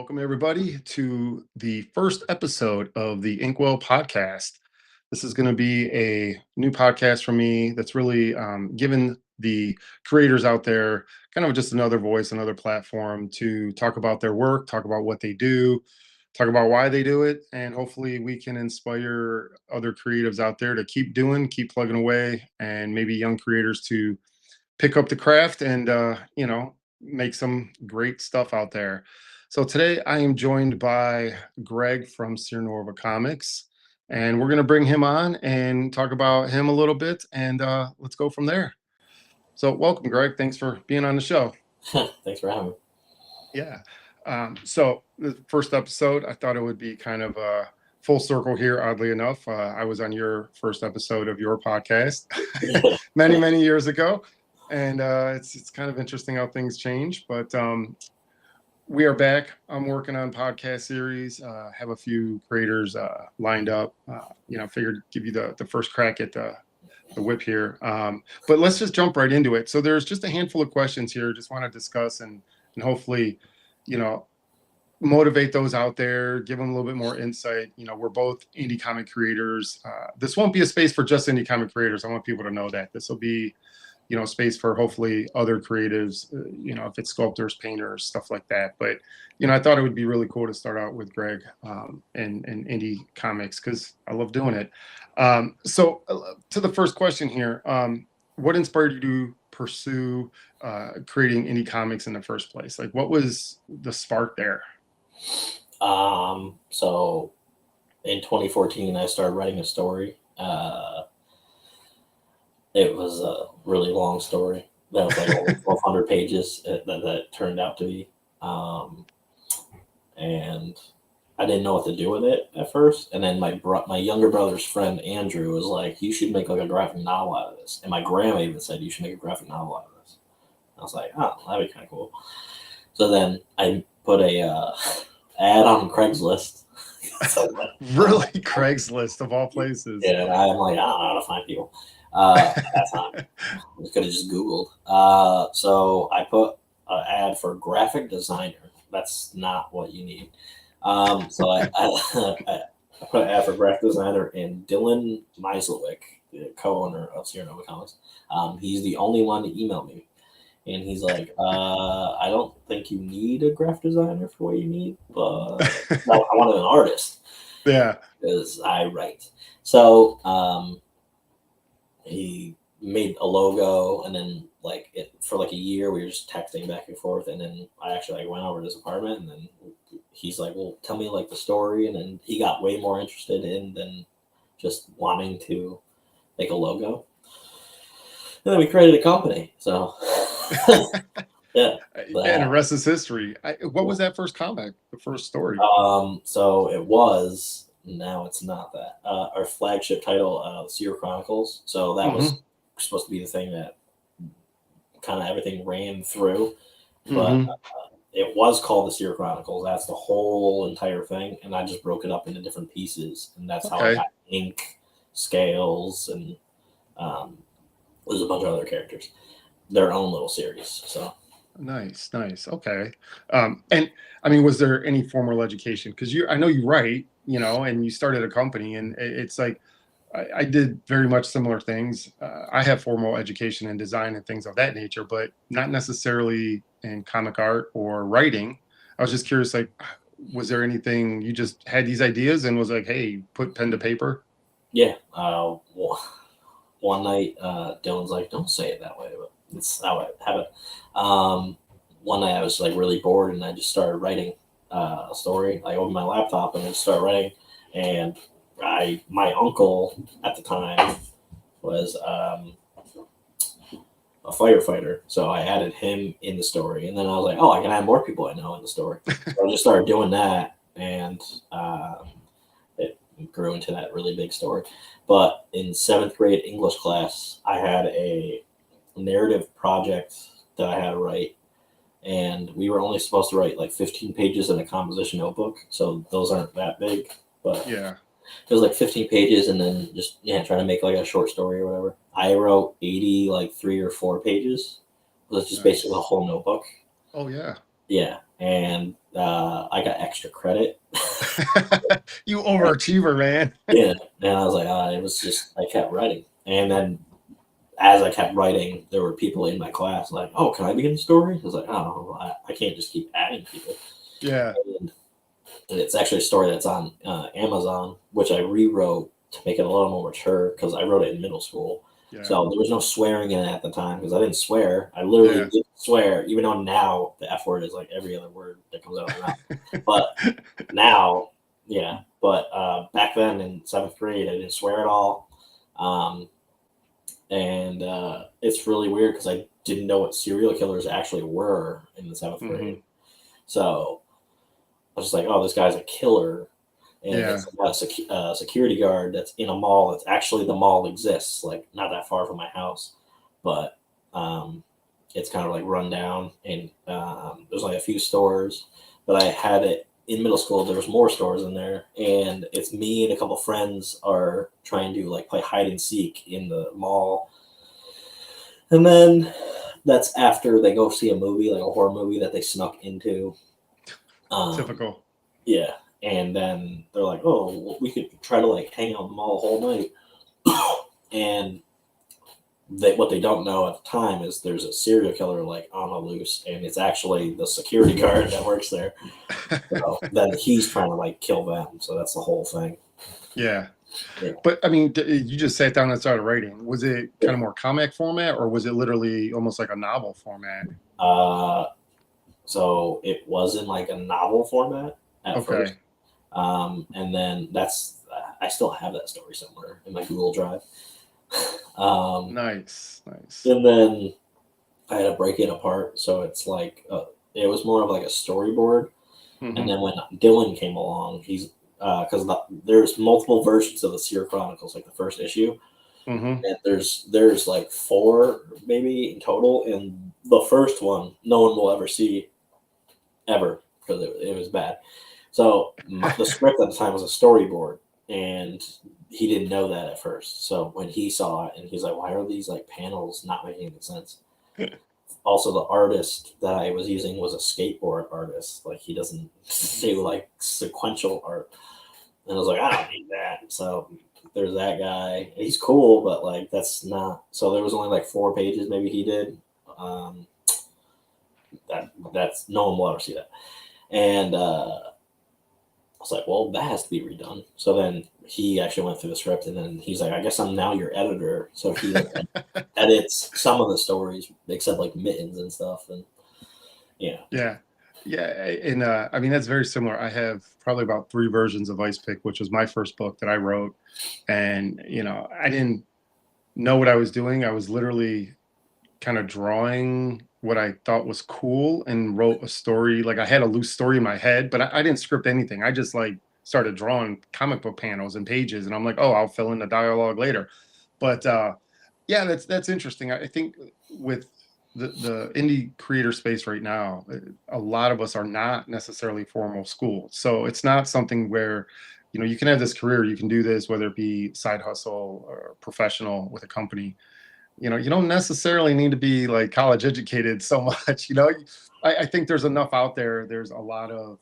Welcome, everybody, to the first episode of the Inkwell podcast. This is going to be a new podcast for me that's really giving the creators out there kind of just another voice, another platform to talk about their work, talk about what they do, talk about why they do it, and hopefully we can inspire other creatives out there to keep doing, keep plugging away, and maybe young creators to pick up the craft and make some great stuff out there. So today I am joined by Greg from SeerNova Comics, and we're going to bring him on and talk about him a little bit, and let's go from there. So welcome, Greg. Thanks for being on the show. Thanks for having me. Yeah. So the first episode, I thought it would be kind of a full circle here. Oddly enough, I was on your first episode of your podcast many years ago. And it's kind of interesting how things change, but we are back. I'm working on podcast series. Have a few creators lined up. Figured give you the first crack at the whip here. But let's just jump right into it. So there's just a handful of questions here. Just want to discuss and hopefully, motivate those out there. Give them a little bit more insight. We're both indie comic creators. This won't be a space for just indie comic creators. I want people to know that this will be space for hopefully other creatives, if it's sculptors, painters, stuff like that. But, I thought it would be really cool to start out with Greg and indie comics because I love doing it. So to the first question here, what inspired you to pursue creating indie comics in the first place? Like, what was the spark there? So in 2014, I started writing a story. It was a really long story. That was like over 1,200 pages that turned out to be. And I didn't know what to do with it at first. And then my younger brother's friend, Andrew, was like, you should make like a graphic novel out of this. And my grandma even said, you should make a graphic novel out of this. I was like, oh, that'd be kind of cool. So then I put a ad on Craigslist. Really? Craigslist of all places. Yeah, and I'm like, I don't know how to find people. At that time, I could have just Googled. So I put an ad for graphic designer. That's not what you need. So I put an ad for graphic designer, and Dylan Mislewick, the co-owner of SeerNova Comics, he's the only one to email me. And he's like, I don't think you need a graphic designer for what you need, but I wanted an artist. Yeah. Because I write. So he made a logo, and then for a year we were just texting back and forth, and then I actually went over to his apartment, and then he's like, well, tell me the story, and then he got way more interested in than just wanting to make a logo. And then we created a company. So yeah. And the rest is history. What was that first comic, the first story? So it was, now it's not that. Our flagship title, Seer Chronicles. So that was supposed to be the thing that kind of everything ran through. But it was called the Seer Chronicles. That's the whole entire thing. And I just broke it up into different pieces. And that's how I got ink, scales, and there's a bunch of other characters. Their own little series. So nice. Okay. And I mean, was there any formal education? Because I know you write, and you started a company, and it's like I did very much similar things. I have formal education in design and things of that nature, but not necessarily in comic art or writing. I was just curious, was there anything you just had these ideas and was like, hey, put pen to paper? Yeah. One night, Dylan's like, don't say it that way, but it's how I have it. One night I was really bored, and I just started writing a story. I opened my laptop and I started writing, and my uncle at the time was a firefighter, so I added him in the story, and then I was like, oh, I can add more people I know in the story. So I just started doing that, and it grew into that really big story. But in 7th grade English class, I had a narrative project that I had to write, and we were only supposed to write 15 pages in a composition notebook, so those aren't that big, but yeah, it was 15 pages, and then just trying to make a short story or whatever. I wrote 80 3 or 4 pages. It was just basically a whole notebook. Oh yeah. Yeah, and I got extra credit. You overachiever, man. Yeah, and I was like, it was just I kept writing, and then as I kept writing, there were people in my class like, "Oh, can I begin the story?" I was like, "Oh, I can't just keep adding people." Yeah. And it's actually a story that's on Amazon, which I rewrote to make it a little more mature because I wrote it in middle school. Yeah. So there was no swearing in it at the time because I didn't swear. I literally didn't swear, even though now the F word is like every other word that comes out of my mouth. But now, yeah. But back then in 7th grade, I didn't swear at all. And it's really weird because I didn't know what serial killers actually were in the 7th grade. So I was just like, oh, this guy's a killer. And it's a security guard that's in a mall. That's actually the mall exists, like not that far from my house. But it's kind of like run down. And there's like a few stores. But I had it in middle school. There was more stores in there. And it's me and a couple friends are trying to like play hide and seek in the mall. And then that's after they go see a movie, like a horror movie that they snuck into. Typical. Yeah. And then they're like, oh, we could try to like hang out in the mall the whole night. And what they don't know at the time is there's a serial killer like on the loose, and it's actually the security guard that works there. So then he's trying to like kill them. So that's the whole thing. Yeah. But I mean, you just sat down and started writing. Was it kind of more comic format, or was it literally almost like a novel format? So it was in like a novel format at first. And then I still have that story somewhere in my Google Drive. Nice. And then I had to break it apart. So it's like, it was more of like a storyboard. And then when Dylan came along, he's, because there's multiple versions of the Seer Chronicles, like the first issue. And there's like 4 maybe in total. And the first one, no one will ever see ever because it was bad. So the script at the time was a storyboard, and he didn't know that at first. So when he saw it, and he's like, "Why are these like panels not making any sense?" Also, the artist that I was using was a skateboard artist. Like he doesn't do like sequential art, and I was like, "I don't need that." So there's that guy. He's cool, but like that's not. So there was only like 4 pages maybe he did. That's no one will ever see that. And I was like, well, that has to be redone. So then he actually went through the script, and then he's like, I guess I'm now your editor. So he edits some of the stories, except like Mittens and stuff. And yeah. And I mean, that's very similar. I have probably about 3 versions of Ice Pick, which was my first book that I wrote. And, I didn't know what I was doing. I was literally kind of drawing what I thought was cool and wrote a story. Like I had a loose story in my head, but I didn't script anything. I just like started drawing comic book panels and pages, and I'm like, oh, I'll fill in the dialogue later. But yeah, that's interesting. I think with the indie creator space right now, a lot of us are not necessarily formal school. So it's not something where, you can have this career, you can do this, whether it be side hustle or professional with a company. You don't necessarily need to be like college educated so much. I think there's enough out there. There's a lot of,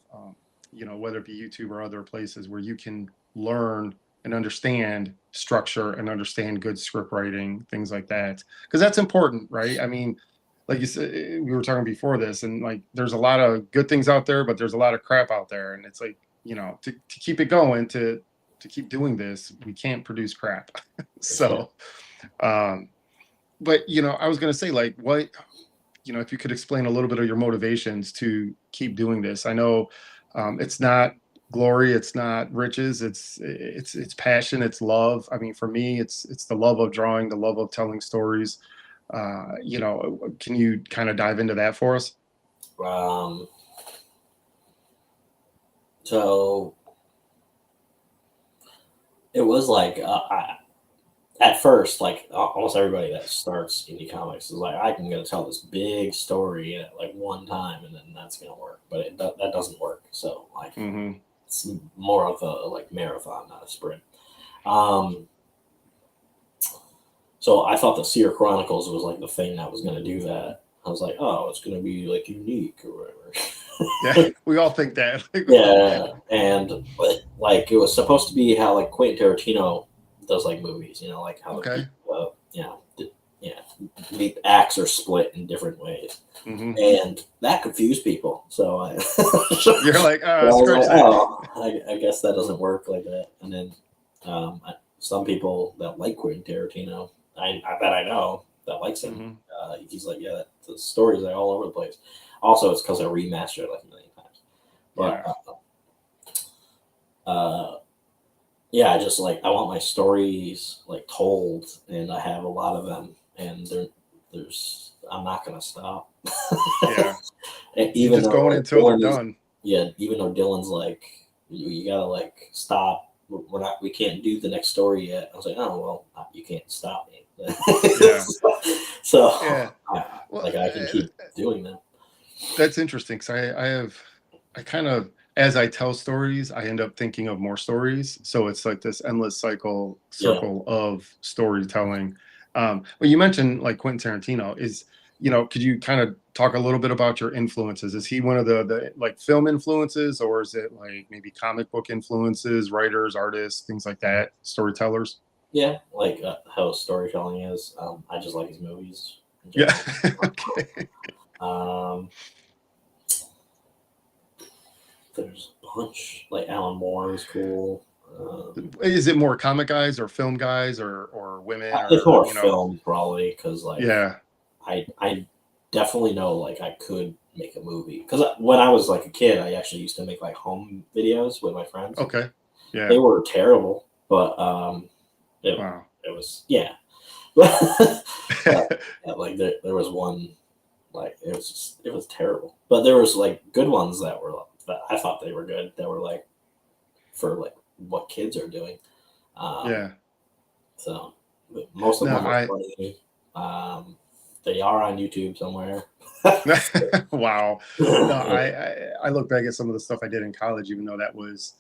whether it be YouTube or other places where you can learn and understand structure and understand good script writing, things like that. Because that's important, right? I mean, like you said, we were talking before this, and like there's a lot of good things out there, but there's a lot of crap out there. And it's like, to keep it going, to keep doing this, we can't produce crap. So, but I was going to say, like, what, if you could explain a little bit of your motivations to keep doing this. I know it's not glory, it's not riches, it's passion, it's love. I mean, for me, it's the love of drawing, the love of telling stories. Can you kind of dive into that for us? So it was like at first, like almost everybody that starts indie comics is like, I'm going to tell this big story at like one time, and then that's going to work. But that doesn't work. So like it's more of a like marathon, not a sprint. So I thought the Seer Chronicles was like the thing that was going to do that. I was like, oh, it's gonna be like unique or Yeah, whatever. we all think that. Yeah, and but like it was supposed to be how like Quentin Tarantino does like movies, you know, like how the Okay. you know, yeah, the acts are split in different ways, Hmm. and that confused people. So I, You're like, I was scratch like, that. oh, I guess that doesn't work like that. And then some people that like Quentin Tarantino, I bet I know that likes him. Hmm. He's like, yeah, the stories are all over the place. Also, it's because I remastered it like a million times. But Yeah. yeah, I just like I want my stories like told, and I have a lot of them, and there's I'm not gonna stop. Yeah. And You're even just though going like until they're Dylan is, done. yeah, even though Dylan's like, you gotta like stop. We can't do the next story yet. I was like, oh well, you can't stop me. Yeah. So Yeah. Well, like I can keep doing that. that's interesting because I kind of, as I tell stories, I end up thinking of more stories. So it's like this endless Yeah. circle of storytelling. Well, you mentioned like Quentin Tarantino is, could you kind of talk a little bit about your influences? Is he one of the like film influences, or is it like maybe comic book influences, writers, artists, things like that, storytellers? Yeah, like how storytelling is. I just like his movies in Yeah. general. Okay. Um, there's a bunch. Like Alan Moore is cool. Is it more comic guys or film guys or women It's or more film probably because like yeah. I definitely know like I could make a movie because when I was like a kid, I actually used to make like home videos with my friends. Okay. They Yeah. were terrible, but it Wow. it was yeah. But yeah, like there was one like it was terrible, but there was like good ones that were that I thought they were good that were like for like what kids are doing. Um, Yeah. so most of No, them were I funny. Um, they are on YouTube somewhere. wow. No, Yeah, I look back at some of the stuff I did in college, even though that was,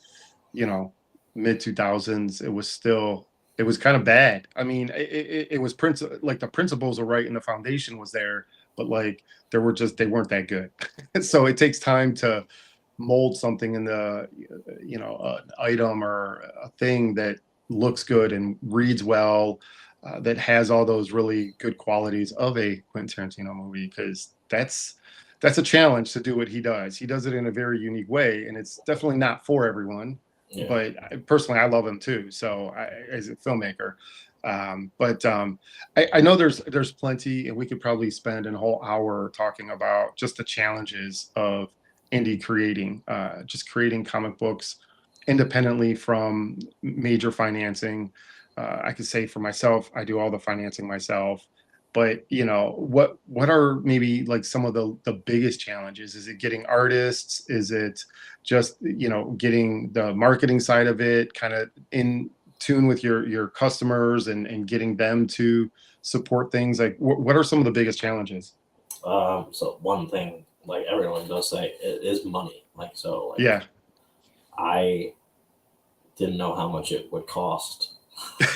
you know, mid 2000s, it was kind of bad. I mean, it was like the principles are right and the foundation was there, but like they weren't that good. So it takes time to mold something in an item or a thing that looks good and reads well, that has all those really good qualities of a Quentin Tarantino movie, because that's a challenge to do what he does. He does it in a very unique way, and it's definitely not for everyone. yeah, But personally, I love him too. So as a filmmaker, but I know there's plenty, and we could probably spend a whole hour talking about just the challenges of indie creating, just creating comic books independently from major financing. I could say for myself, I do all the financing myself. But what are maybe like some of the biggest challenges? Is it getting artists? Is it just getting the marketing side of it kind of in tune with your customers and getting them to support things? Like what are some of the biggest challenges? so one thing like everyone does say is money. Like so, like Yeah. I didn't know how much it would cost,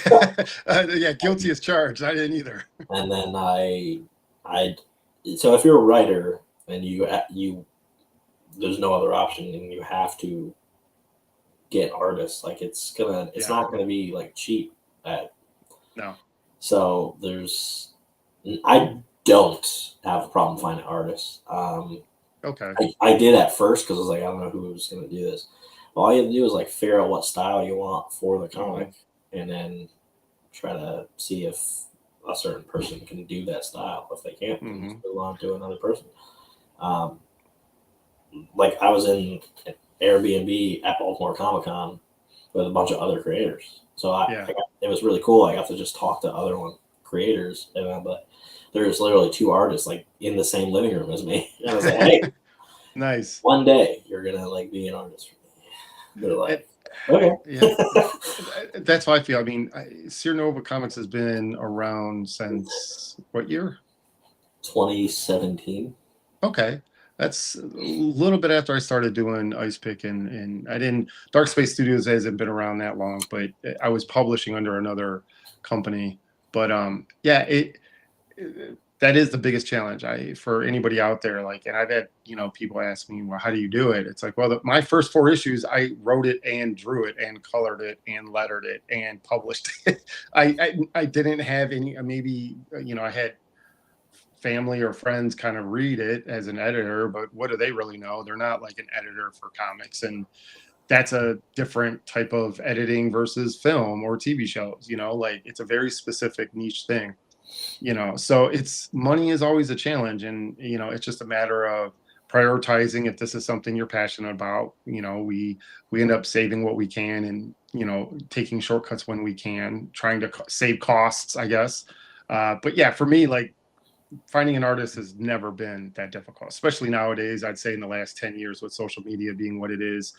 Yeah, guilty as charged. I didn't either. and then I so if you're a writer and you there's no other option and you have to get artists, like it's Yeah. not gonna be like cheap. At, No. so I don't have a problem finding artists. Okay. I did at first because I was like, I don't know who was going to do this. All you have to do is like figure out what style you want for the Hmm. comic, and then try to see if a certain person can do that style. If they can't, then just Hmm. move on to another person. Um, like I was in an Airbnb at Baltimore Comic Con with a bunch of other creators, so Yeah. it was really cool. I got to just talk to other creators, but there's literally two artists like in the same living room as me, and I was like, hey. Nice. One day you're gonna like be an artist for me. They're And, like, okay. yeah, that's how I feel. I mean, SeerNova Comics has been around since what year? 2017. Okay. That's a little bit after I started doing ice pick, and I didn't Dark Space Studios hasn't been around that long, but I was publishing under another company. But yeah, that is the biggest challenge for anybody out there. Like, and I've had, people ask me, well, how do you do it? It's like, well, my first 4 issues, I wrote it and drew it and colored it and lettered it and published it. I didn't have any, maybe, I had family or friends kind of read it as an editor, but what do they really know? They're not like an editor for comics. And that's a different type of editing versus film or TV shows, like it's a very specific niche thing, so money is always a challenge. And, it's just a matter of prioritizing. If this is something you're passionate about, we end up saving what we can and, taking shortcuts when we can, trying to save costs, I guess. But yeah, for me, like, finding an artist has never been that difficult, especially nowadays. I'd say in the last 10 years with social media being what it is,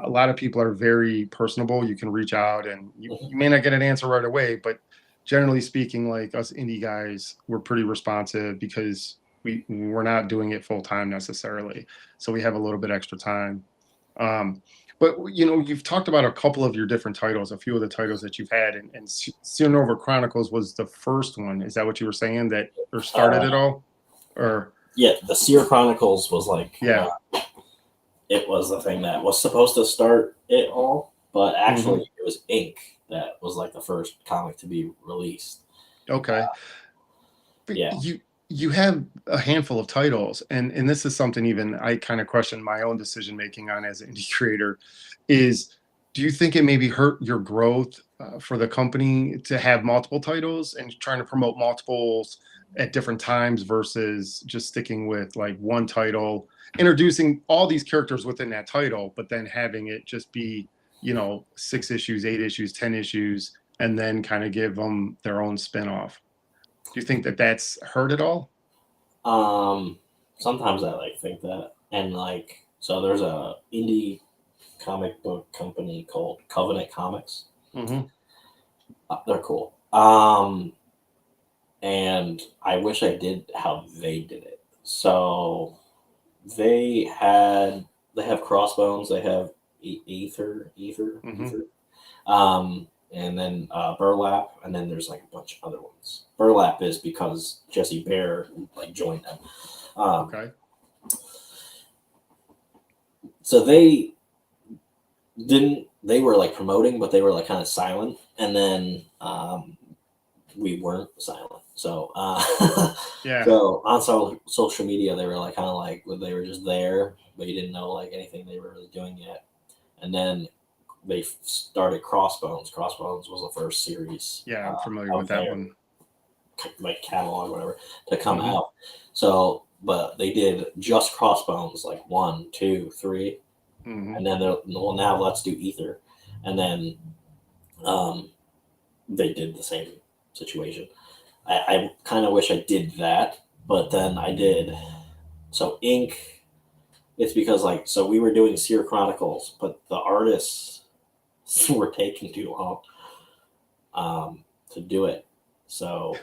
a lot of people are very personable. You can reach out and you may not get an answer right away, but generally speaking, like us indie guys, we're pretty responsive because we're not doing it full time necessarily. So we have a little bit extra time. But you've talked about a couple of your different titles, a few of the titles that you've had, and SeerNova Chronicles was the first one. Is that what you were saying, that or started it all? Or yeah, the Seer Chronicles was like, yeah, it was the thing that was supposed to start it all, but actually it was Ink that was like the first comic to be released. Okay. But yeah. You have a handful of titles, and this is something even I kind of question my own decision making on as an indie creator. Is do you think it maybe hurt your growth for the company to have multiple titles and trying to promote multiples at different times versus just sticking with like one title, introducing all these characters within that title, but then having it just be 6 issues, 8 issues, 10 issues, and then kind of give them their own spinoff? Do you think that that's hurt at all? Sometimes I think that, and so there's a indie comic book company called Covenant Comics. They're cool. And I wish I did how they did it. So they have Crossbones, they have Ether. And then Burlap, and then there's like a bunch of other ones. Burlap is because Jesse Bear joined them. Okay. So they were promoting, but they were kind of silent, and then we weren't silent. So yeah. So on social media, they were they were just there, but you didn't know anything they were really doing yet. And then they started Crossbones. Crossbones was the first series. Yeah, I'm familiar with that one. Catalog, whatever, to come out. So, but they did just Crossbones, 1, 2, 3, and then now let's do Ether, and then they did the same situation. I kind of wish I did that, but then I did. So Ink, it's because so we were doing Seer Chronicles, but the artists were taking too long to do it. So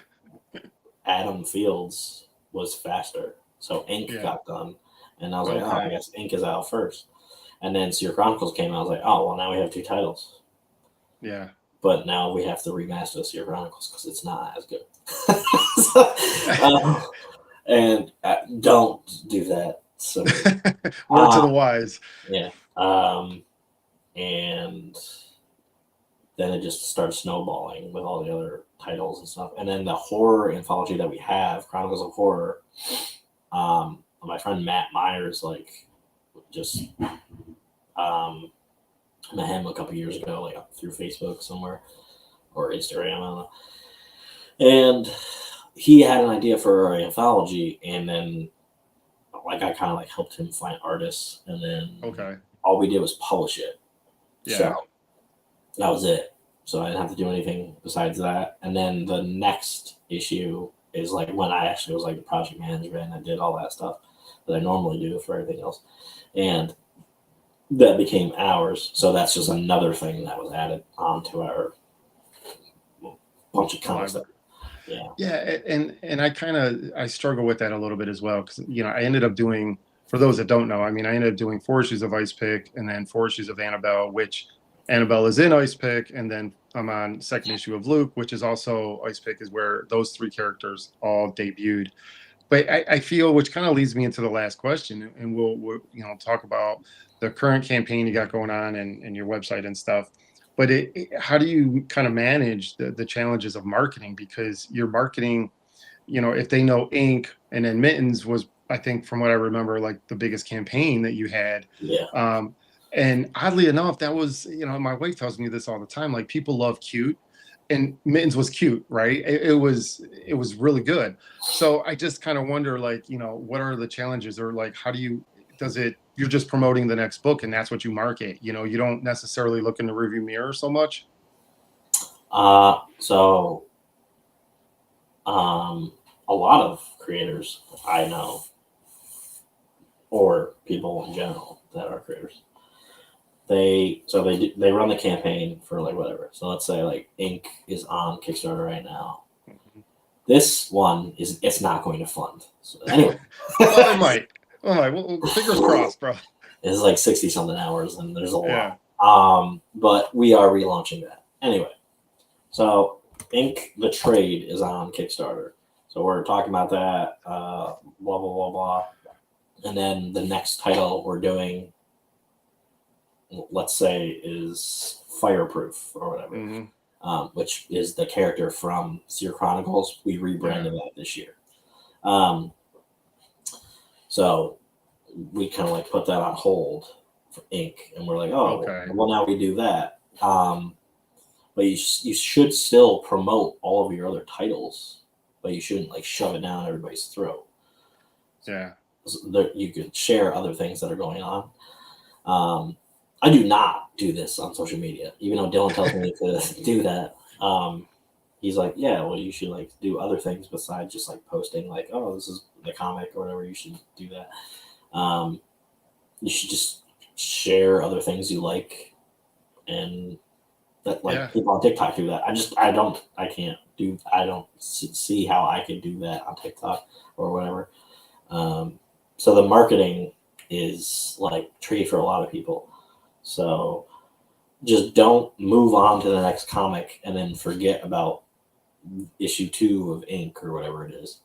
Adam Fields was faster. So Ink got done. And I was like, I guess Ink is out first. And then Seer Chronicles came out. I was like, oh, well, now we have 2 titles. Yeah. But now we have to remaster Seer Chronicles because it's not as good. And don't do that. So word to the wise. Yeah. And then it just started snowballing with all the other titles and stuff. And then the horror anthology that we have, Chronicles of Horror, my friend Matt Myers, just met him a couple years ago, through Facebook somewhere or Instagram, I don't know. And he had an idea for an anthology, and then I kind of helped him find artists, and then all we did was publish it. Yeah. So that was it. So I didn't have to do anything besides that. And then the next issue is when I actually was the project manager, and I did all that stuff that I normally do for everything else. And that became ours. So that's just another thing that was added onto our bunch of comics. Yeah. And I struggle with that a little bit as well. Cause I ended up doing, for those that don't know, I ended up doing 4 issues of Ice Pick and then 4 issues of Annabelle, which Annabelle is in Ice Pick, and then I'm on second issue of Luke, which is also Ice Pick, is where those three characters all debuted. But I feel, which kind of leads me into the last question, and we'll talk about the current campaign you got going on and your website and stuff. But how do you kind of manage the challenges of marketing? Because you're marketing, if they know Ink, and then Mittens was, I think, from what I remember, like the biggest campaign that you had. Yeah. And oddly enough, that was, my wife tells me this all the time, like people love cute, and Mittens was cute, right? It was really good. So I just kind of wonder, like, what are the challenges, or like, how do you, you're just promoting the next book and that's what you market, you don't necessarily look in the rearview mirror so much. So a lot of creators I know, or people in general that are creators, they run the campaign for like whatever. So let's say like Ink is on Kickstarter right now. Mm-hmm. This one it's not going to fund. So anyway, well, it might. Well, fingers crossed, bro. It's like 60 something hours, and there's a Yeah. lot. But we are relaunching that anyway. So Ink the Trade is on Kickstarter. So we're talking about that. Blah blah blah blah. And then the next title we're doing, let's say, is Fireproof or whatever, which is the character from Seer Chronicles. We rebranded that this year. So we kind of like put that on hold for Ink, and we're like, oh, okay. Well, now we do that. But you should still promote all of your other titles, but you shouldn't like shove it down everybody's throat. Yeah. You could share other things that are going on. I do not do this on social media, even though Dylan tells me to do that. He's like, yeah, well, you should like do other things besides just like posting like, oh, this is the comic or whatever. You should do that. You should just share other things you like, and that like people on TikTok do that. I don't see how I could do that on TikTok or whatever. So the marketing is like tricky for a lot of people. So just don't move on to the next comic and then forget about issue 2 of Ink or whatever it is.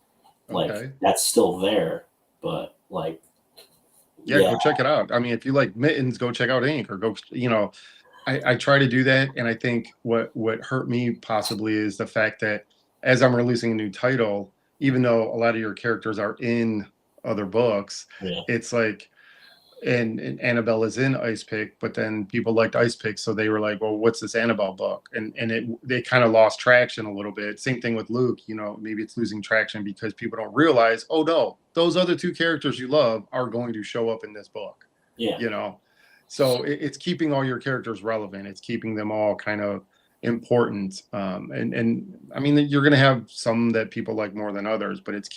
Like that's still there, but like go check it out. I mean, if you like Mittens, go check out Ink, or go, I try to do that. And I think what hurt me possibly is the fact that as I'm releasing a new title, even though a lot of your characters are in other books, it's like, and Annabelle is in Ice Pick, but then people liked Ice Pick, so they were like, well, what's this Annabelle book? And they kind of lost traction a little bit. Same thing with Luke, maybe it's losing traction because people don't realize, oh no, those other 2 characters you love are going to show up in this book. So it's keeping all your characters relevant. It's keeping them all kind of important. And I mean, you're going to have some that people like more than others, but it's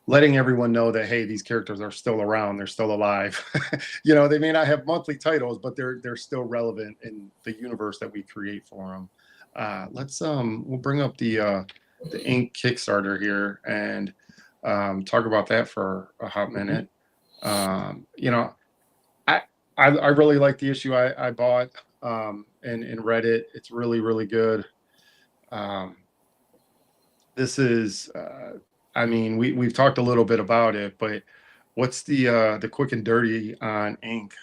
letting everyone know that, hey, these characters are still around. They're still alive. They may not have monthly titles, but they're still relevant in the universe that we create for them. We'll bring up the Ink Kickstarter here and talk about that for a hot minute. I really like the issue I bought and read it. It's really, really good. This is, I mean, we've talked a little bit about it, but what's the quick and dirty on Ink?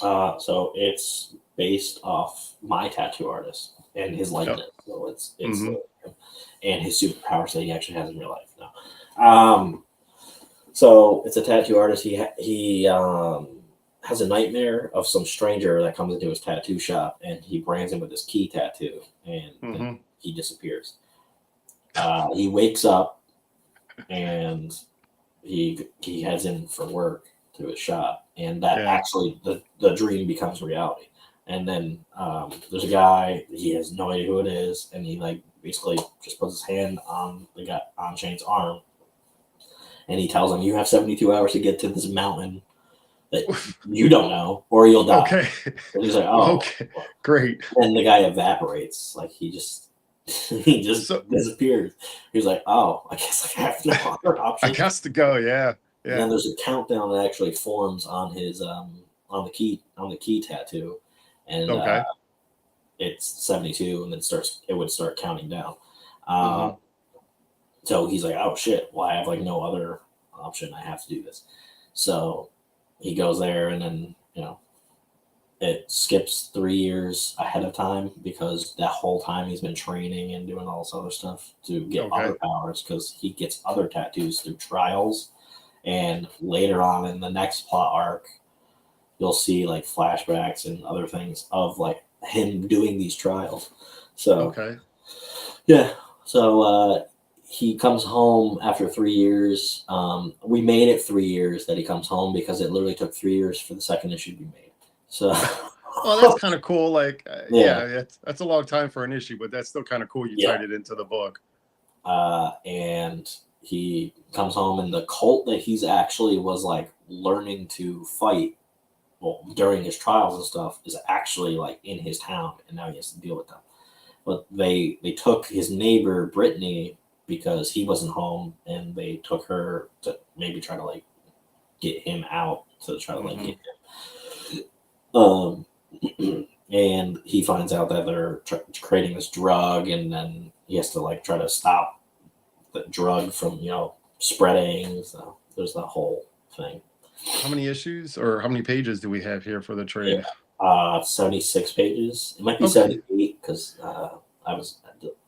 So it's based off my tattoo artist and his likeness. So it's and his superpowers that he actually has in real life now. So it's a tattoo artist. He has a nightmare of some stranger that comes into his tattoo shop, and he brands him with this key tattoo, and then he disappears. He wakes up, and he heads in for work to his shop, and that actually the dream becomes reality. And then there's a guy, he has no idea who it is, and he like basically just puts his hand on the guy on Shane's arm, and he tells him, you have 72 hours to get to this mountain that you don't know, or you'll die. Okay. And he's like, oh, okay, great. And the guy evaporates, like he just disappears. He's like, oh, I guess I have no other option. I guess to go, yeah. And then there's a countdown that actually forms on his on the key tattoo, and it's 72, and then it would start counting down. Mhm. So he's like, oh shit, well, I have like no other option. I have to do this. So he goes there, and then, it skips 3 years ahead of time because that whole time he's been training and doing all this other stuff to get Okay. other powers, because he gets other tattoos through trials. And later on in the next plot arc, you'll see like flashbacks and other things of like him doing these trials. So Okay. yeah, so he comes home after 3 years. We made it 3 years that he comes home, because it literally took 3 years for the second issue to be made. So Well, that's kind of cool. Like, yeah, yeah, that's a long time for an issue, but that's still kind of cool. You yeah. tied it into the book. And he comes home, and the cult that he's actually was like learning to fight, well, during his trials and stuff, is actually like in his town, and now he has to deal with them. But they took his neighbor Brittany because he wasn't home, and they took her to maybe try to like get him out, to try to like get him. And he finds out that they're creating this drug, and then he has to like try to stop the drug from spreading. So there's that whole thing. How many issues or how many pages do we have here for the trade? 76 pages. It might be Okay. 78, because I was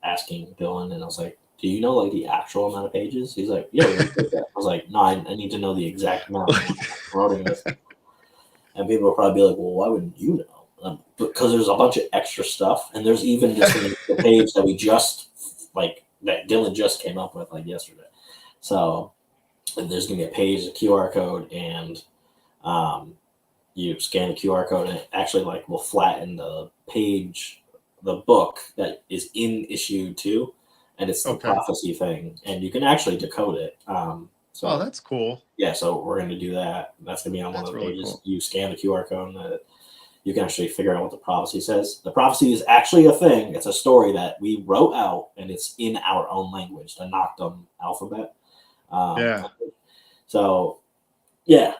asking Dylan, and I was like, do you know like the actual amount of pages? He's like, yeah. I was like, no, I need to know the exact amount when I'm promoting this. And people will probably be like, well, why wouldn't you know? Because there's a bunch of extra stuff, and there's even just the page that we just that Dylan just came up with like yesterday. So there's gonna be a page, a QR code, and you scan the QR code, and it actually like will flatten the page, the book that is in issue 2, and it's the Okay. prophecy thing, and you can actually decode it. Oh, So that's cool. yeah, so we're going to do that. That's going to be on one That's of the really pages. cool. You scan the QR code, and you can actually figure out what the prophecy says. The prophecy is actually a thing. It's a story that we wrote out, and it's in our own language, the Noctum alphabet. Yeah. So yeah,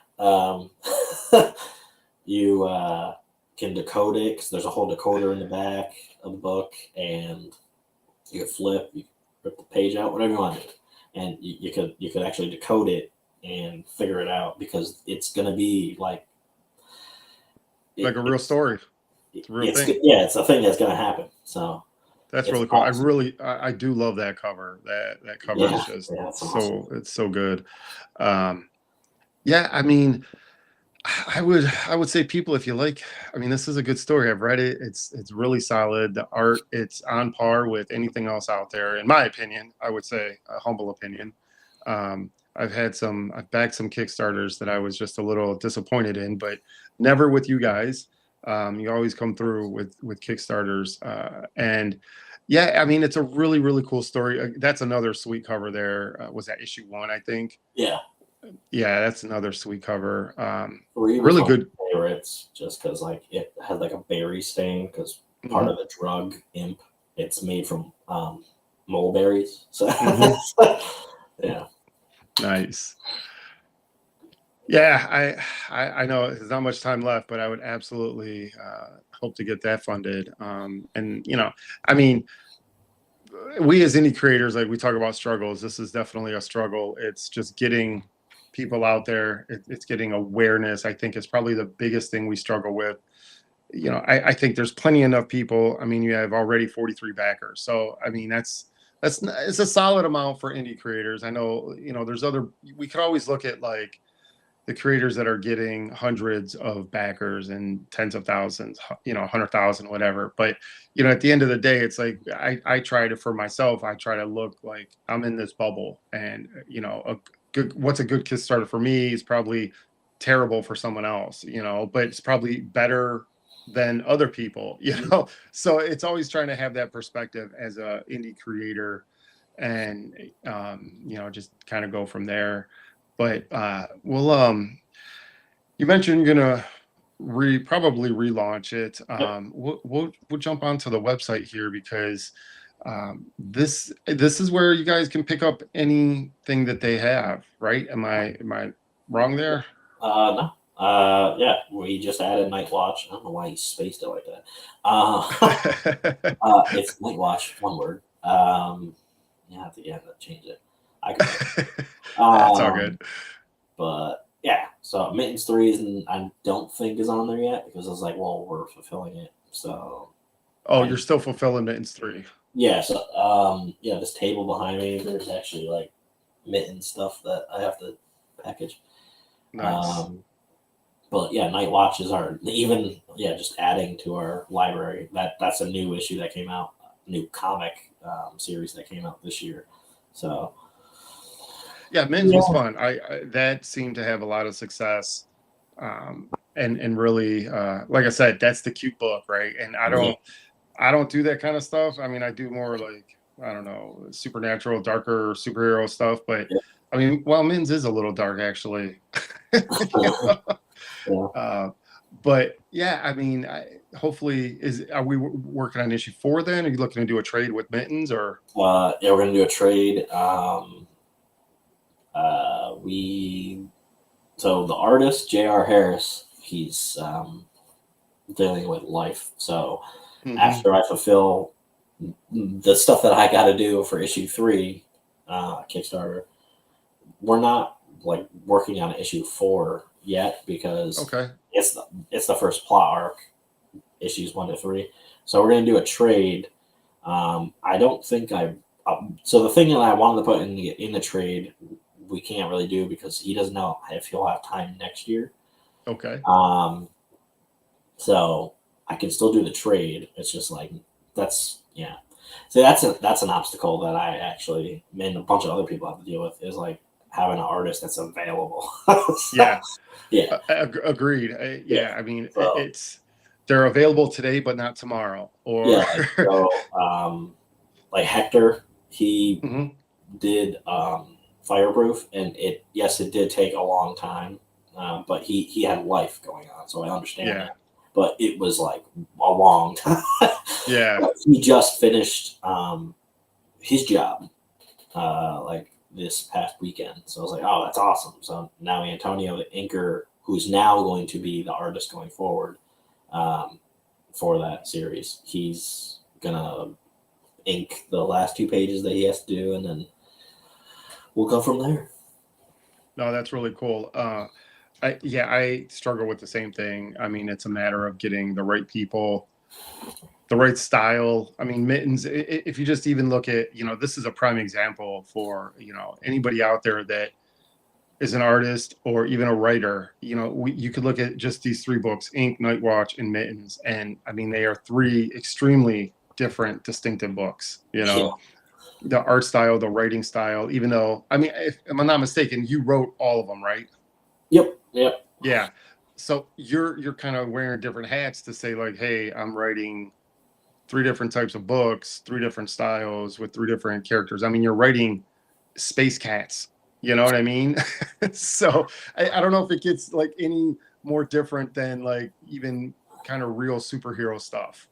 you can decode it, because there's a whole decoder in the back of the book, and you can you rip the page out, whatever you want to do, and you could actually decode it and figure it out, because it's going to be like Like a real story. It's a real thing. yeah, it's a thing that's going to happen. So That's it's really cool. awesome. I do love that cover. That cover is Yeah, just yeah, it's awesome. it's so good. Yeah, I mean, I would say people, if you like, I mean, this is a good story. I've read it. It's really solid. The art, it's on par with anything else out there, in my opinion. I would say a humble opinion. I've backed some Kickstarters that I was just a little disappointed in, but never with you guys. You always come through with Kickstarters, and yeah, I mean, it's a really really cool story. That's another sweet cover. There was that issue 1, I think. Yeah, Yeah, that's another sweet cover. 3 was Really one of good. my favorites, just because like it has like a berry stain, because part Mhm, of the drug imp, it's made from mulberries. So mhm. yeah, Nice. Yeah, I know there's not much time left, but I would absolutely hope to get that funded. And I mean, we as indie creators, like we talk about struggles. This is definitely a struggle. It's just getting people out there. It's getting awareness. I think it's probably the biggest thing we struggle with. I think there's plenty enough people. I mean, you have already 43 backers, so I mean it's a solid amount for indie creators. I know there's other. We could always look at like the creators that are getting hundreds of backers and tens of thousands, 100,000, whatever. But at the end of the day, it's like I try to, for myself, I try to look like I'm in this bubble, and what's a good Kickstarter for me is probably terrible for someone else, but it's probably better than other people, So it's always trying to have that perspective as a indie creator, and just kind of go from there. But you mentioned you're gonna probably relaunch it. yep. We'll jump onto the website here, because this is where you guys can pick up anything that they have, right? Am I wrong there? No, Yeah, we just added Night Watch. I don't know why you spaced it like that. It's Night Watch, one word. You have to change it. I can. That's all good. But yeah, so Mittens 3 isn't, I don't think is on there yet because I was like, well, we're fulfilling it. So. Oh, you're still fulfilling Mittens 3. Yeah. So yeah, this table behind me, there's actually like mitten stuff that I have to package. Nice. But yeah, Night Watches are even just adding to our library. That's a new issue that came out, new comic series that came out this year. So yeah, Mittens was fun. I that seemed to have a lot of success, and really, like I said, that's the cute book, right? And I don't do that kind of stuff. I mean, I do more like, I don't know, supernatural, darker superhero stuff. But I mean, well, Mittens is a little dark actually. But yeah, I mean, hopefully, are we working on issue 4 then? Are you looking to do a trade with Mittens or? Yeah, we're gonna do a trade. So the artist J.R. Harris, he's dealing with life. So after I fulfill the stuff that I got to do for issue 3, Kickstarter, we're not like working on issue 4 yet because it's the first plot arc, issues 1 to 3. So we're gonna do a trade. I don't think so the thing that I wanted to put in the trade, we can't really do because he doesn't know if he'll have time next year. Okay. So I can still do the trade. It's just like So that's an obstacle that I actually, and a bunch of other people have to deal with, is like having an artist that's available. Yeah. Agreed. I mean, they're available today, but not tomorrow. Or like Hector, he did Fireproof, and it did take a long time, but he had life going on, so I understand that. But it was like a long time. He just finished his job like this past weekend, so I was like, oh, that's awesome. So now Antonio, the inker, who's now going to be the artist going forward for that series, he's gonna ink the last 2 pages that he has to do, and then we'll go from there. No, that's really cool. I struggle with the same thing. I mean, it's a matter of getting the right people, the right style. I mean, Mittens, if you just even look at, this is a prime example for, anybody out there that is an artist or even a writer. You could look at just these 3 books, Ink, Night Watch, and Mittens. And I mean, they are 3 extremely different, distinctive books, the art style, the writing style, even though, I mean, if I'm not mistaken, you wrote all of them, right? Yep. Yeah. So you're kind of wearing different hats to say like, hey, I'm writing 3 different types of books, 3 different styles with 3 different characters. I mean, you're writing space cats, you know what I mean? So I don't know if it gets like any more different than like even kind of real superhero stuff.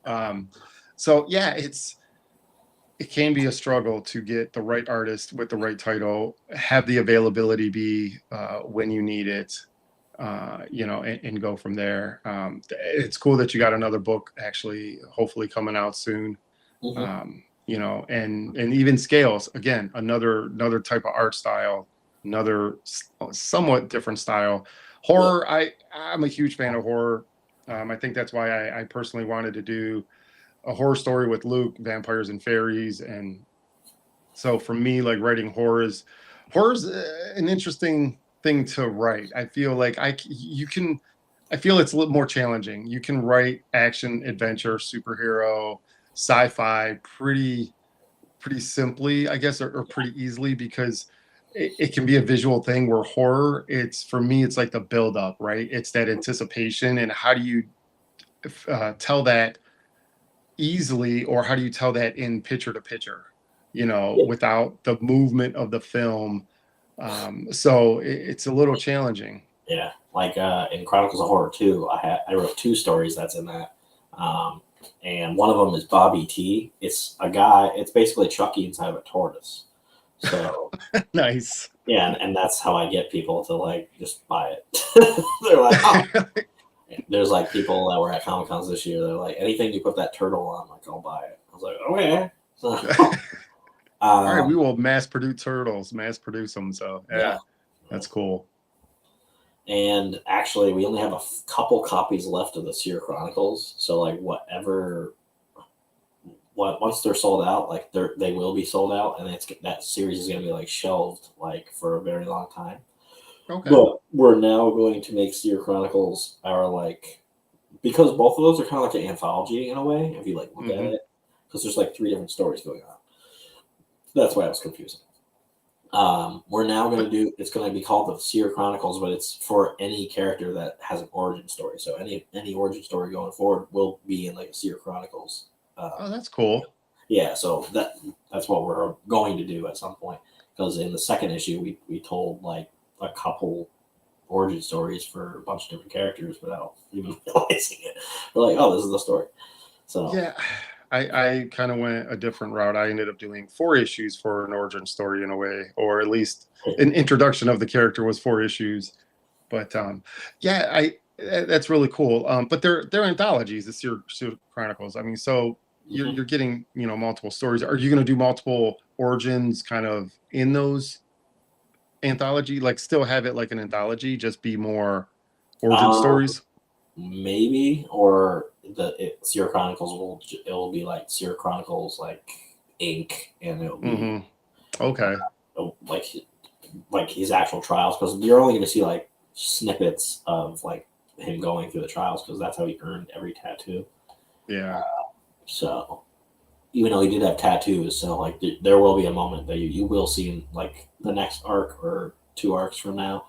So yeah, it can be a struggle to get the right artist with the right title, have the availability be when you need it, and go from there. It's cool that you got another book actually, hopefully coming out soon. And even scales, again, another type of art style, another somewhat different style. Horror, I'm a huge fan of horror. I think that's why I personally wanted to do a horror story with Luke, vampires and fairies. And so for me, like writing horror's an interesting thing to write. I feel like I feel it's a little more challenging. You can write action, adventure, superhero, sci-fi pretty simply, I guess, or pretty easily, because it can be a visual thing, where horror, for me, it's like the build up, right? It's that anticipation, and how do you tell that easily, or how do you tell that in picture to picture, without the movement of the film. So it's a little challenging. Yeah, like in Chronicles of Horror 2, I wrote 2 stories that's in that, and one of them is Bobby T. It's a guy. It's basically Chucky inside of a tortoise. So Nice. yeah, and that's how I get people to like just buy it. They're like, oh, there's like people that were at Comic Cons this year. They're like, anything you put that turtle on, like I'll buy it. I was like, okay. So, All right, we will mass produce turtles, mass produce them. So yeah, that's cool. And actually, we only have a couple copies left of the Seer Chronicles. So like once they're sold out, like they will be sold out, and that series is going to be like shelved like for a very long time. Okay. But we're now going to make Seer Chronicles our like, because both of those are kind of like an anthology in a way, if you like look at it, because there's like 3 different stories going on. That's why I was confusing. We're now going to do, it's going to be called the Seer Chronicles, but it's for any character that has an origin story. So any origin story going forward will be in like a Seer Chronicles. Oh, that's cool. Yeah, so that's what we're going to do at some point. Because in the second issue, we told like a couple origin stories for a bunch of different characters without even realizing it. We're like, oh, this is the story. So yeah, I kind of went a different route. I ended up doing 4 issues for an origin story in a way, or at least an introduction of the character was 4 issues. But yeah, that's really cool. But they're anthologies, the Seer Chronicles. I mean, so you're getting multiple stories. Are you going to do multiple origins kind of in those anthology? Like still have it like an anthology, just be more origin stories? Maybe, or Seer Chronicles will be like Seer Chronicles like Inc. and it'll be okay, like his actual trials, because you're only going to see like snippets of like him going through the trials, because that's how he earned every tattoo. Yeah. So even though he did have tattoos, so like there will be a moment that you will see in like the next arc or 2 arcs from now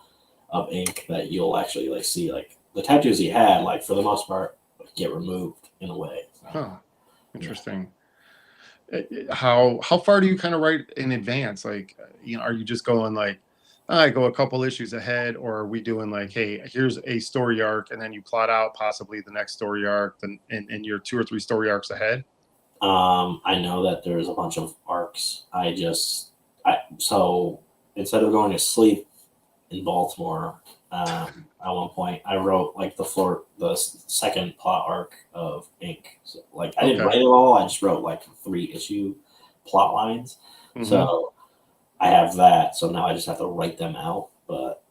of Inc. that you'll actually like see like the tattoos he had, like for the most part, get removed in a way. Huh. Interesting. How far do you kind of write in advance? Like, are you just going like, I go a couple issues ahead, or are we doing like, hey, here's a story arc, and then you plot out possibly the next story arc, and you're 2 or 3 story arcs ahead? I know that there's a bunch of arcs. So instead of going to sleep in Baltimore, at one point I wrote like the second plot arc of Inc. So, like I didn't write it all. I just wrote like 3 issue plot lines. So I have that. So now I just have to write them out. But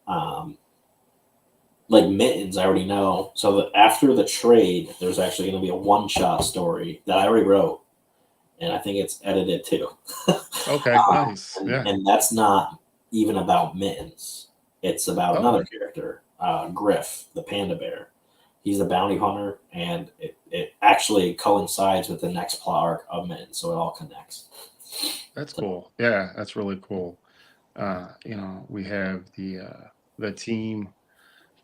like Mittens, I already know. So that after the trade, there's actually going to be a 1-shot story that I already wrote, and I think it's edited too. Okay, nice. Yeah. And that's not even about Mittens. It's about another character, Griff, the panda bear. He's a bounty hunter, and it actually coincides with the next plot arc of Mittens, so it all connects. That's cool. Yeah, that's really cool. We have the team.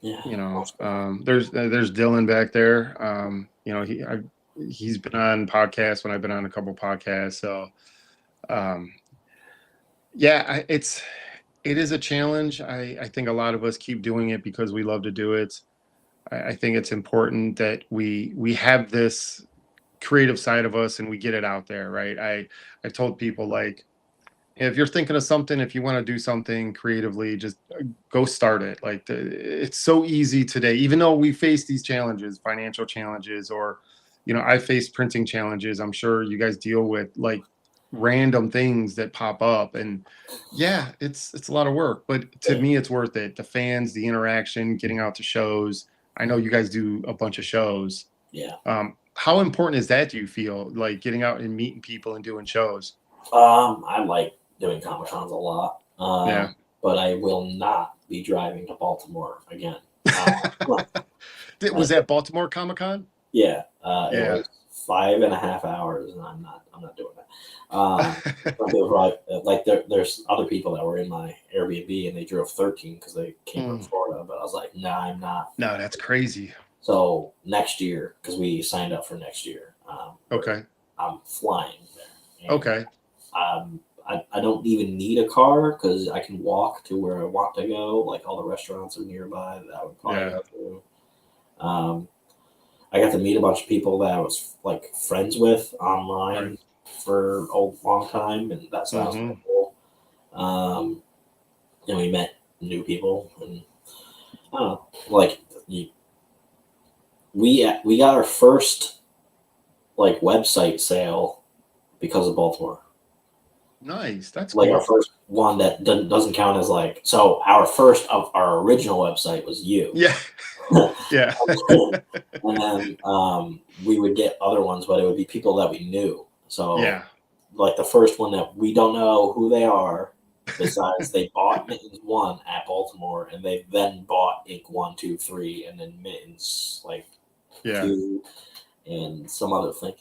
Yeah. There's Dylan back there. He's been on podcasts when I've been on a couple podcasts. So, yeah, it is a challenge. I think a lot of us keep doing it because we love to do it. I think it's important that we have this creative side of us and we get it out there, right? I told people, like, if you're thinking of something, if you want to do something creatively, just go start it. Like it's so easy today, even though we face these challenges, financial challenges, or I face printing challenges. I'm sure you guys deal with like random things that pop up, and yeah, it's a lot of work, but to me it's worth it. The fans, the interaction, getting out to shows. I know you guys do a bunch of shows. Yeah. How important is that, do you feel, like getting out and meeting people and doing shows? I like doing Comic Cons a lot. Yeah. But I will not be driving to Baltimore again. Was that Baltimore Comic Con? Yeah. It was 5.5 hours, and I'm not doing that. Like there's other people that were in my Airbnb and they drove 13 because they came from Florida, but I was like, nah, I'm not. No, that's crazy. So next year, because we signed up for next year. Okay. I'm flying there. Okay. I don't even need a car because I can walk to where I want to go. Like all the restaurants are nearby that I would probably go through. I got to meet a bunch of people that I was like friends with online for a long time, and that sounds cool. And we met new people, and I don't know, like we got our first like website sale because of Baltimore. Nice. That's Like cool. our first one that doesn't count as like, so our first of our original website was you. Yeah. Yeah. And then we would get other ones, but it would be people that we knew. So Yeah. like the first one that we don't know who they are, besides they bought Mittens 1 at Baltimore, and they then bought Ink 1, 2, 3, and then Mittens like Yeah. 2 and some other thing.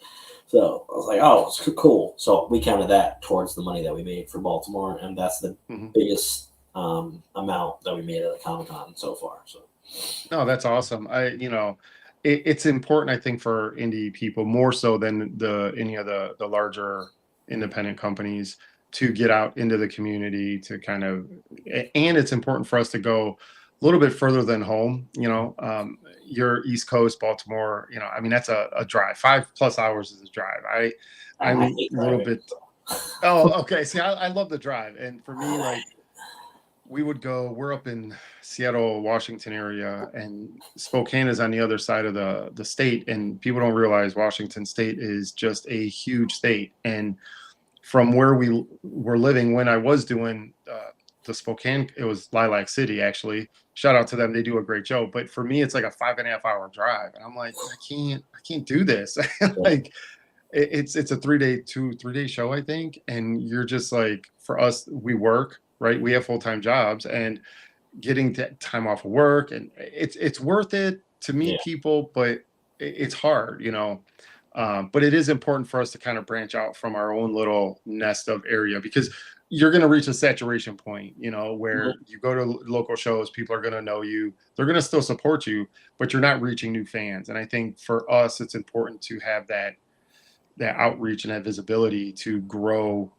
So I was like, oh, it's cool. So we counted that towards the money that we made for Baltimore, and that's the biggest amount that we made at the Comic-Con so far. So No, that's awesome. It's important, I think, for indie people more so than any of the larger independent companies to get out into the community to kind of, and it's important for us to go a little bit further than home. You're East Coast, Baltimore. I mean, that's a drive. 5+ hours is a drive. I'm I a hate little driving. bit. Oh, okay. See, I love the drive, and for me, like we're up in Seattle, Washington area, and Spokane is on the other side of the state, and people don't realize Washington State is just a huge state. And from where we were living when I was doing the Spokane, it was Lilac City, actually. Shout out to them, they do a great job. But for me, it's like a 5.5 hour drive, and I'm like, I can't do this. Like it's a 3-day show, I think. And you're just like, for us, we work, right? We have full-time jobs, and getting time off of work, and it's worth it to meet people, but it's hard, but it is important for us to kind of branch out from our own little nest of area, because you're going to reach a saturation point, where you go to local shows, people are going to know you, they're going to still support you, but you're not reaching new fans. And I think for us, it's important to have that outreach and that visibility to grow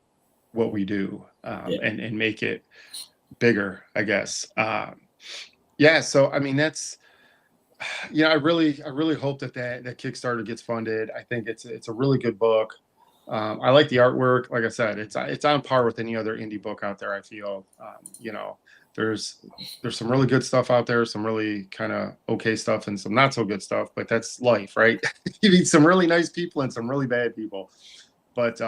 what we do, and make it bigger, I guess. Yeah. So, I mean, that's, I really hope that Kickstarter gets funded. I think it's a really good book. I like the artwork. Like I said, it's on par with any other indie book out there. I feel, there's some really good stuff out there, some really kind of okay stuff, and some not so good stuff. But that's life, right? You meet some really nice people and some really bad people. But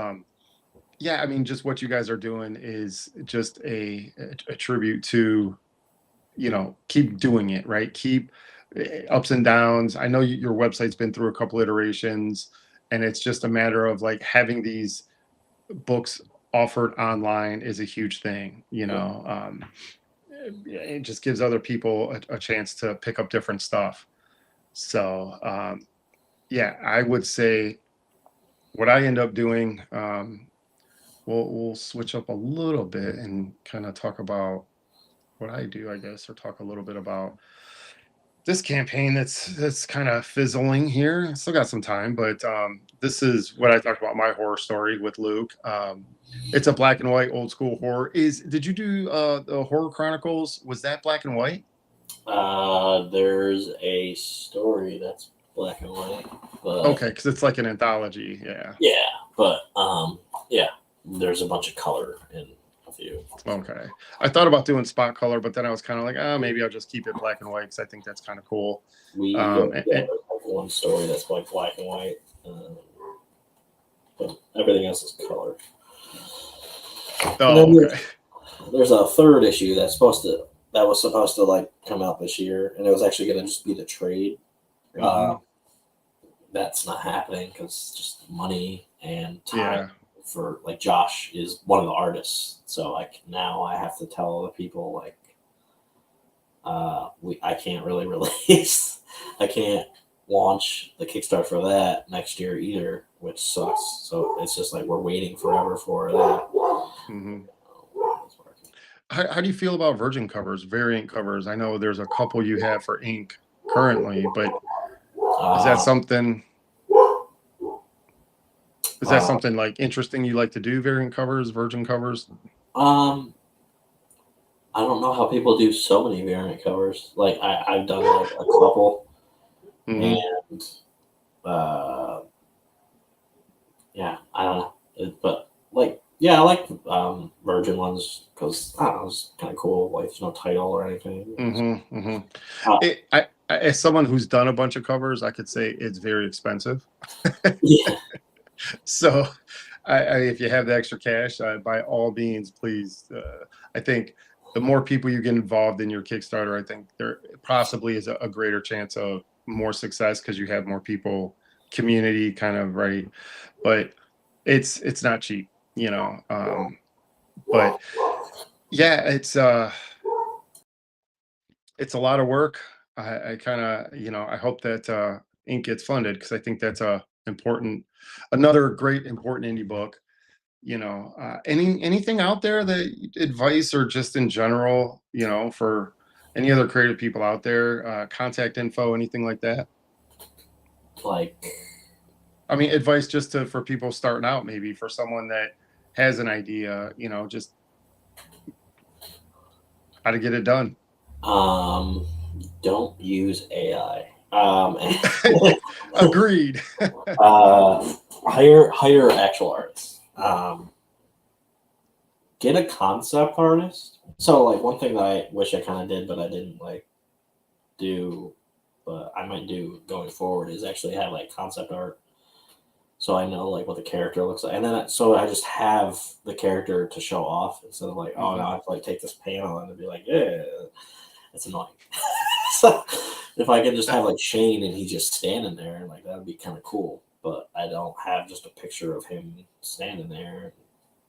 yeah, I mean, just what you guys are doing is just a tribute to, keep doing it, right? Keep ups and downs. I know your website's been through a couple iterations, and it's just a matter of like having these books offered online is a huge thing. It just gives other people a chance to pick up different stuff. So yeah, I would say what I end up doing. We'll switch up a little bit and kind of talk about what I do, I guess, or talk a little bit about this campaign that's kind of fizzling here. Still got some time, but this is what I talked about, my horror story with Luke. It's a black and white old school horror. Did you do the Horror Chronicles? Was that black and white? There's a story that's black and white, but Okay, because it's like an anthology. Yeah, but yeah, there's a bunch of color in a few. Okay, I thought about doing spot color, but then I was kind of like, maybe I'll just keep it black and white because I think that's kind of cool. We there's one story that's like black and white, but everything else is color. Oh, okay. There's a third issue that was supposed to like come out this year, and it was actually going to just be the trade. That's not happening because just money and time. For like Josh is one of the artists, so like now I have to tell other people like I can't really release, I can't launch the Kickstarter for that next year either, which sucks. So it's just like we're waiting forever for that. How do you feel about virgin covers, variant covers? I know there's a couple you have for ink currently, but is that something? Is that something like interesting you like to do? Variant covers, virgin covers? I don't know how people do so many variant covers. Like I've done like a couple, and yeah, I don't know, but like Yeah, I like Virgin ones because I don't know, it's kind of cool. Like there's no title or anything. Mm-hmm, mm-hmm. Uh, As someone who's done a bunch of covers, I could say it's very expensive. yeah, So, if you have the extra cash, by all means, please. I think the more people you get involved in your Kickstarter, I think there possibly is a greater chance of more success because you have more people, community kind of right. But it's not cheap, you know. But yeah, it's a lot of work. I kind of, I hope that Ink gets funded because I think that's another great important indie book. Anything out there that advice or just in general, for any other creative people out there, contact info, anything like that. like I mean, advice just for people starting out, maybe for someone that has an idea, just how to get it done. um, don't use AI. Agreed. Hire actual artists. Get a concept artist. So like one thing that I wish I kind of did, but I didn't like do, but I might do going forward is actually have like concept art. So I know like what the character looks like, and then so I just have the character to show off instead of like, oh, now I have to like take this panel and be like, yeah, it's annoying. So if I could just have like Shane and he's just standing there, like that would be kind of cool. But I don't have just a picture of him standing there.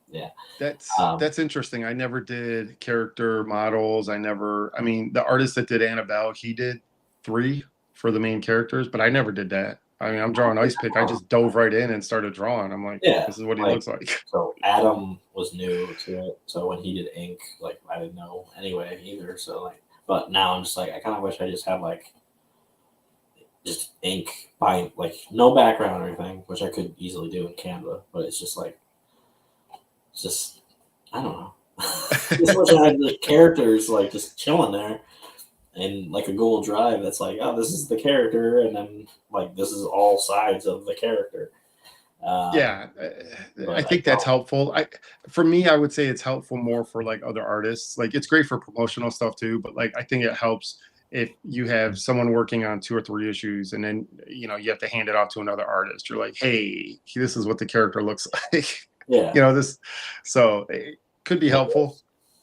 Yeah. That's interesting. I never did character models. I mean, the artist that did Annabelle, he did 3 for the main characters, but I never did that. I mean, I'm drawing Ice Pick. I just dove right in and started drawing. I'm like, Yeah, this is what he like looks like. so Adam was new to it. So when he did ink, like I didn't know anyway either. So like, but now I'm just like, I kind of wish I just had like just ink by like no background or anything, which I could easily do in Canva. But it's just like, it's just I don't know. Just wish I had the characters like just chilling there and like a Google Drive that's like, oh, this is the character, and then like this is all sides of the character. Yeah, I But I think that's don't. helpful. For me, I would say it's helpful more for like other artists. Like it's great for promotional stuff too, but like I think it helps if you have someone working on 2 or 3 issues and then you have to hand it off to another artist. You're like, hey, this is what the character looks like. Yeah. This, so it could be helpful.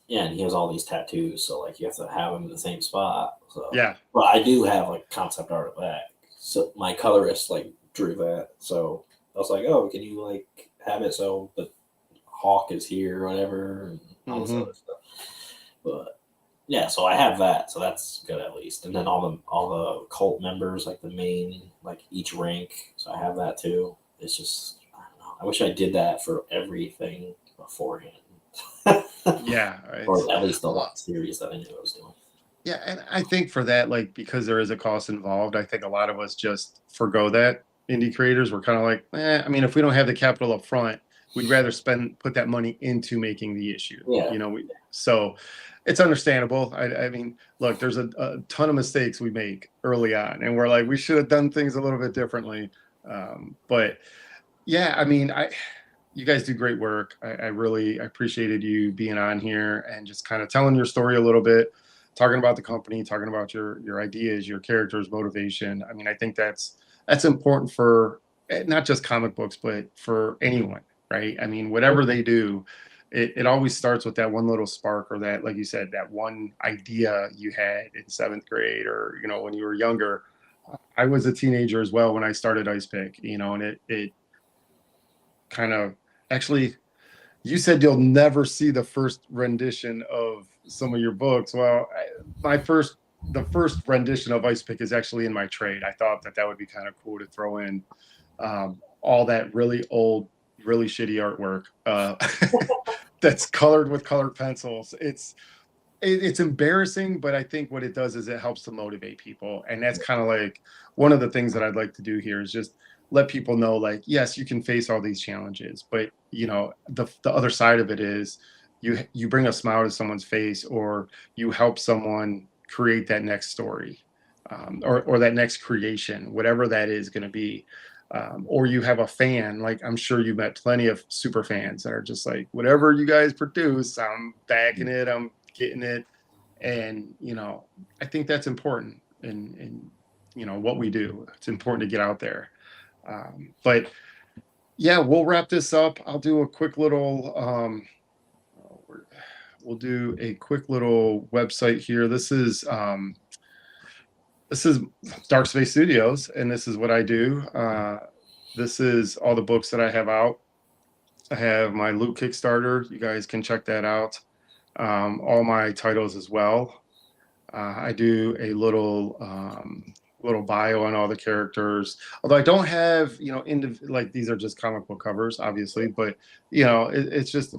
Yeah, and he has all these tattoos, so like you have to have him in the same spot. So, Yeah. but I do have like concept art of that. So my colorist like drew that. So I was like, oh, can you like have it so the hawk is here or whatever, and all this Hmm. other stuff. But yeah, so I have that, so that's good at least. And then all the cult members, like the main, like each rank. So I have that too. It's just I don't know. I wish I did that for everything beforehand. Yeah, Or at least a the lot. last series that I knew I was doing. Yeah, and I think for that, like because there is a cost involved, I think a lot of us just forgo that. Indie creators, we're kind of like, I mean, if we don't have the capital up front, we'd rather put that money into making the issue. Yeah. So it's understandable. I mean, look, there's a ton of mistakes we make early on, and we're like, we should have done things a little bit differently. But yeah, I mean, you guys do great work. I really appreciated you being on here and just kind of telling your story a little bit, talking about the company, talking about your ideas, your characters, motivation. I mean, I think that's important for not just comic books, but for anyone, right? I mean, whatever they do, it always starts with that one little spark or that, like you said, that one idea you had in 7th grade or when you were younger. I was a teenager as well when I started Ice Pick, and it kind of actually you said you'll never see the first rendition of some of your books. Well, the first rendition of Ice Pick is actually in my trade. I thought that would be kind of cool to throw in all that really old, really shitty artwork that's colored with colored pencils. It's embarrassing, but I think what it does is it helps to motivate people, and that's kind of like one of the things that I'd like to do here is just let people know, like, yes, you can face all these challenges, but the other side of it is you bring a smile to someone's face, or you help someone create that next story, or that next creation, whatever that is going to be. or you have a fan. Like, I'm sure you met plenty of super fans that are just like, whatever you guys produce, I'm backing it, I'm getting it. And, I think that's important in what we do. It's important to get out there. But yeah, we'll wrap this up. I'll do a quick little, we'll do a quick little website here. This is Dark Space Studios, and this is what I do. This is all the books that I have out. I have my Loot Kickstarter. You guys can check that out. All my titles as well. I do a little bio on all the characters. Although I don't have, like, these are just comic book covers, obviously, but it's just to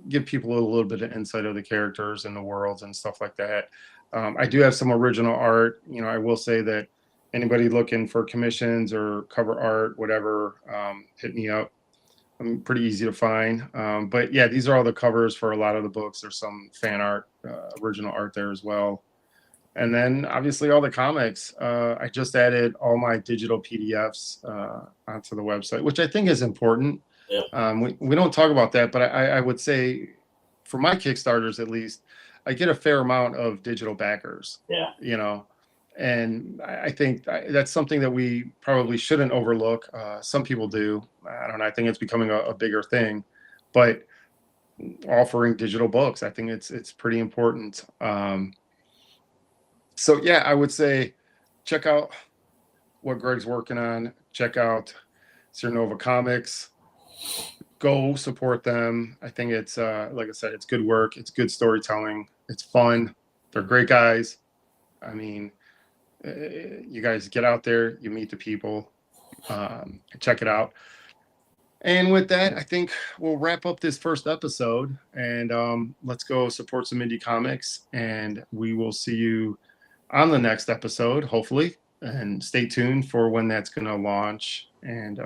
give people a little bit of insight of the characters and the worlds and stuff like that. I do have some original art. I will say that anybody looking for commissions or cover art, whatever, hit me up. I'm pretty easy to find. But yeah, these are all the covers for a lot of the books. There's some fan art, original art there as well. And then obviously all the comics. I just added all my digital PDFs onto the website, which I think is important. Yeah. We don't talk about that, but I would say for my Kickstarters, at least, I get a fair amount of digital backers. Yeah. And I think that's something that we probably shouldn't overlook. Some people do. I don't know. I think it's becoming a bigger thing, but offering digital books, I think it's pretty important. So yeah, I would say check out what Greg's working on. Check out SeerNova Comics. Go support them. I think it's like I said, it's good work. It's good storytelling. It's fun. They're great guys. I mean, you guys get out there, you meet the people, check it out. And with that, I think we'll wrap up this first episode, and let's go support some indie comics, and we will see you on the next episode, hopefully. And stay tuned for when that's going to launch, and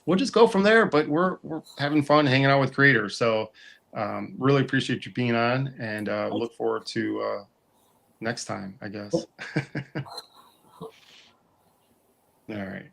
we'll just go from there. But we're having fun hanging out with creators, so really appreciate you being on, and look forward to next time, I guess. All right.